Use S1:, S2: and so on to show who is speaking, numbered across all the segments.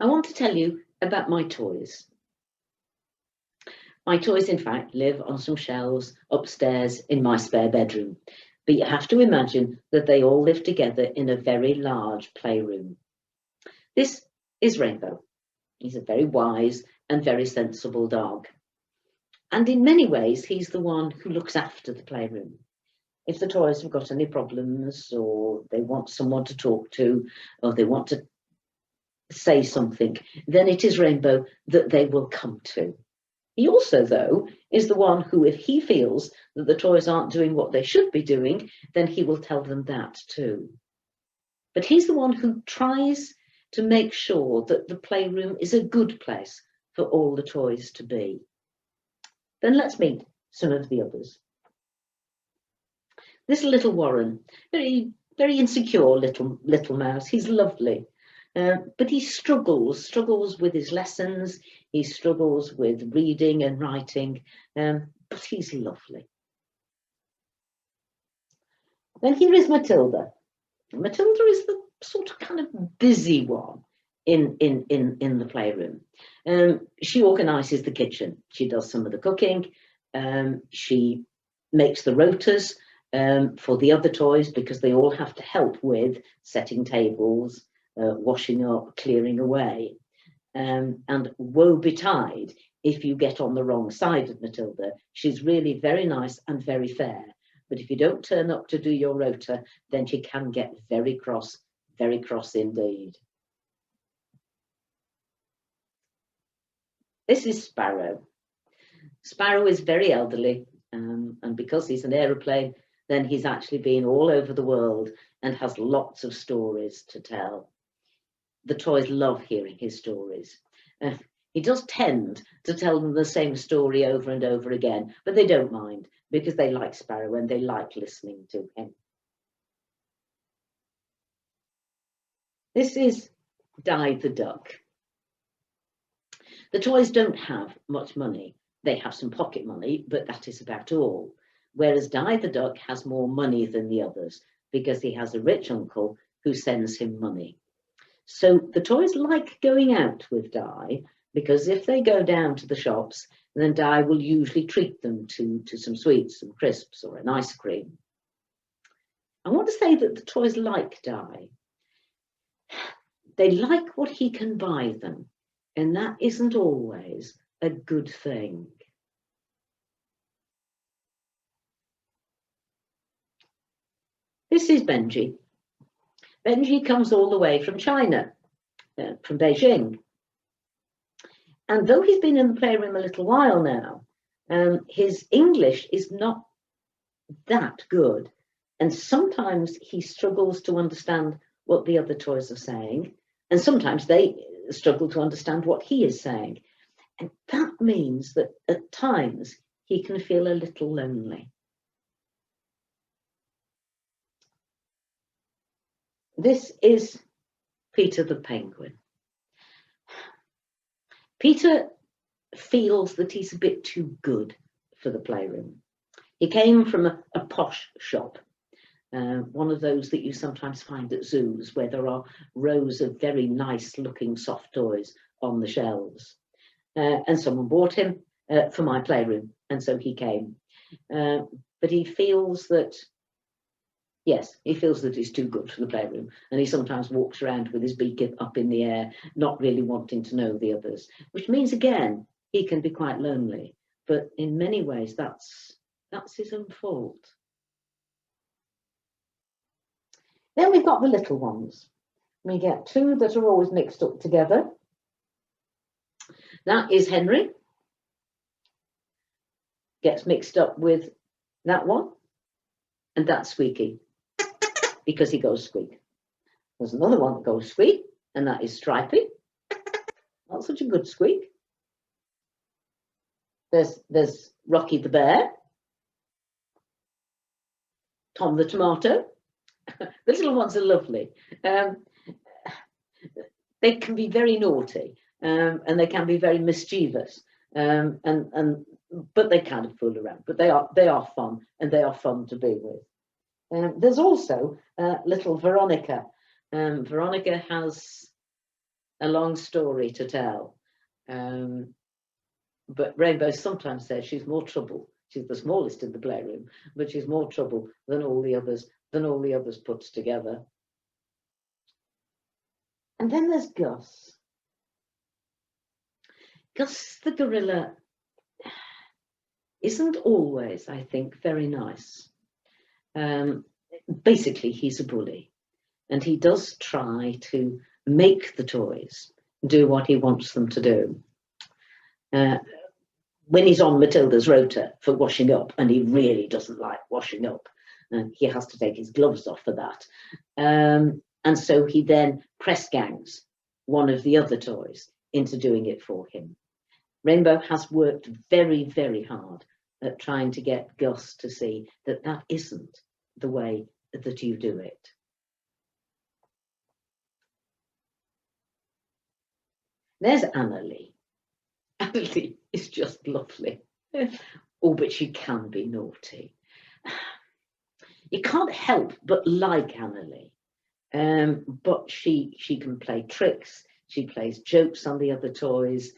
S1: I want to tell you about my toys. My toys, in fact, live on some shelves upstairs in my spare bedroom. But you have to imagine that they all live together in a very large playroom. This is Rainbow. He's a very wise and very sensible dog. And in many ways, he's the one who looks after the playroom. If the toys have got any problems, or they want someone to talk to, or they want to say something, then it is Rainbow that they will come to. He also, though, is the one who, if he feels that the toys aren't doing what they should be doing, then he will tell them that too. But he's the one who tries to make sure that the playroom is a good place for all the toys to be. Then let's meet some of the others. This little Warren, very insecure little mouse. He's lovely, but he struggles with his lessons. He struggles with reading and writing, but he's lovely. Then here is Matilda. Matilda is the sort of kind of busy one in the playroom. She organises the kitchen. She does some of the cooking. She makes the rotas for the other toys, because they all have to help with setting tables, washing up, clearing away. And woe betide if you get on the wrong side of Matilda. She's really very nice and very fair. But if you don't turn up to do your rota, then she can get very cross indeed. This is Sparrow. Sparrow is very elderly, and because he's an aeroplane, then he's actually been all over the world and has lots of stories to tell. The toys love hearing his stories. He does tend to tell them the same story over and over again, but they don't mind, because they like Sparrow and they like listening to him. This is Di the duck. The toys don't have much money. They have some pocket money, but that is about all. Whereas Di the duck has more money than the others, because he has a rich uncle who sends him money. So the toys like going out with Di, because if they go down to the shops, then Di will usually treat them to some sweets, some crisps, or an ice cream. I want to say that the toys like Di. They like what he can buy them, and that isn't always a good thing. This is Benji. Benji comes all the way from China, from Beijing. And though he's been in the playroom a little while now, his English is not that good. And sometimes he struggles to understand what the other toys are saying. And sometimes they struggle to understand what he is saying. And that means that at times he can feel a little lonely. This is Peter the penguin. Peter feels that he's a bit too good for the playroom. He came from a posh shop, one of those that you sometimes find at zoos, where there are rows of very nice looking soft toys on the shelves. And someone bought him for my playroom, and so he came. But he feels that, yes, he feels that he's too good for the playroom, and he sometimes walks around with his beak up in the air, not really wanting to know the others, which means, again, he can be quite lonely. But in many ways, that's his own fault. Then we've got the little ones. We get two that are always mixed up together. That is Henry. Gets mixed up with that one, and that's Squeaky, because he goes squeak. There's another one that goes squeak, and that is Stripey. Not such a good squeak. There's Rocky the bear, Tom the tomato. The little ones are lovely. They can be very naughty, and they can be very mischievous, but they kind of fool around. But they are fun, and they are fun to be with. There's also little Veronica. Veronica has a long story to tell. But Rainbow sometimes says she's more trouble. She's the smallest in the playroom, but she's more trouble than all the others put together. And then there's Gus. Gus the gorilla isn't always, I think, very nice. Basically, he's a bully, and he does try to make the toys do what he wants them to do. When he's on Matilda's rota for washing up, and he really doesn't like washing up, he has to take his gloves off for that. And so he then press gangs one of the other toys into doing it for him. Rainbow has worked very, very hard at trying to get Gus to see that that isn't the way that you do it. There's Annalie. Annalie is just lovely. Oh, but she can be naughty. You can't help but like Annalie. But she can play tricks. She plays jokes on the other toys.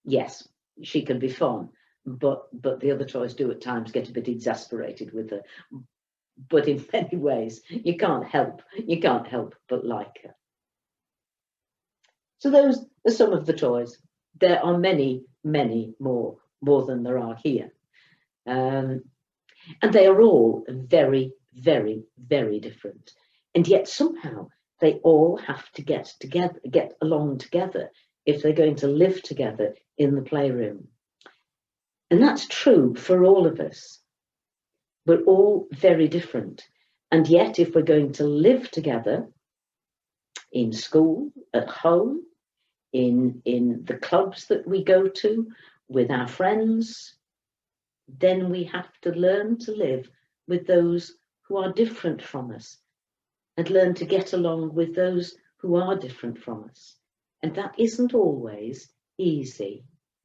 S1: Yes, she can be fun, but the other toys do at times get a bit exasperated with her. But in many ways, you can't help but like her. So those are some of the toys. There are many, many more than there are here. And they are all very, very, very different. And yet somehow they all have to get along together if they're going to live together in the playroom. And that's true for all of us. We're all very different. And yet if we're going to live together in school, at home, in the clubs that we go to, with our friends, then we have to learn to live with those who are different from us and learn to get along with those who are different from us. And that isn't always easy.